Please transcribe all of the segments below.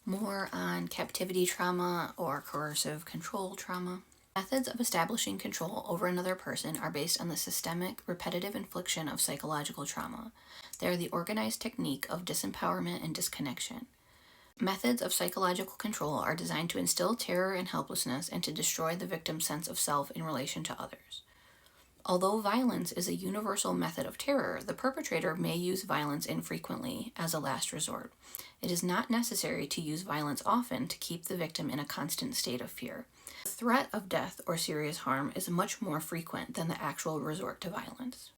more on captivity trauma or coercive control trauma. Methods of establishing control over another person are based on the systemic, repetitive infliction of psychological trauma. They are the organized technique of disempowerment and disconnection. Methods of psychological control are designed to instill terror and helplessness and to destroy the victim's sense of self in relation to others. Although violence is a universal method of terror, the perpetrator may use violence infrequently as a last resort. It is not necessary to use violence often to keep the victim in a constant state of fear. The threat of death or serious harm is much more frequent than the actual resort to violence.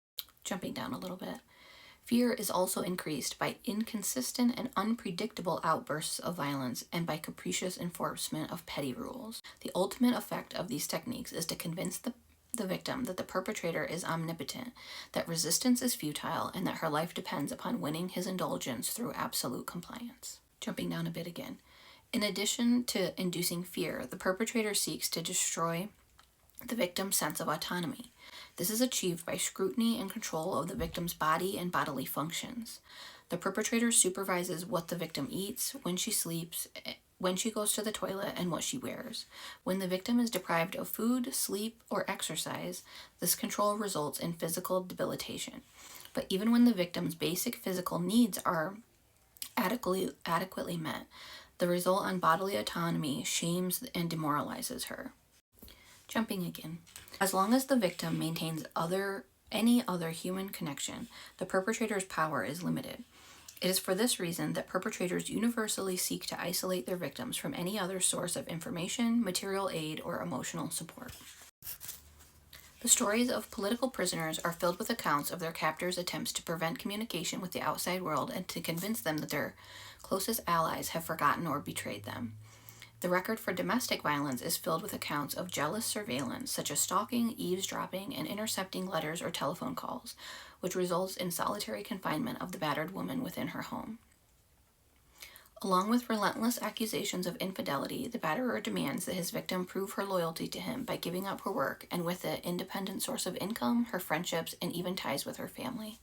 Jumping down a little bit. Fear is also increased by inconsistent and unpredictable outbursts of violence and by capricious enforcement of petty rules. The ultimate effect of these techniques is to convince the victim that the perpetrator is omnipotent, that resistance is futile, and that her life depends upon winning his indulgence through absolute compliance. Jumping down a bit again. In addition to inducing fear, the perpetrator seeks to destroy the victim's sense of autonomy. This is achieved by scrutiny and control of the victim's body and bodily functions. The perpetrator supervises what the victim eats, when she sleeps, when she goes to the toilet, and what she wears. When the victim is deprived of food, sleep, or exercise, this control results in physical debilitation. But even when the victim's basic physical needs are adequately met, the result on bodily autonomy shames and demoralizes her. Jumping again. As long as the victim maintains any other human connection, the perpetrator's power is limited. It is for this reason that perpetrators universally seek to isolate their victims from any other source of information, material aid, or emotional support. The stories of political prisoners are filled with accounts of their captors' attempts to prevent communication with the outside world and to convince them that their closest allies have forgotten or betrayed them. The record for domestic violence is filled with accounts of jealous surveillance, such as stalking, eavesdropping, and intercepting letters or telephone calls, which results in solitary confinement of the battered woman within her home. Along with relentless accusations of infidelity, the batterer demands that his victim prove her loyalty to him by giving up her work and with it independent source of income, her friendships, and even ties with her family.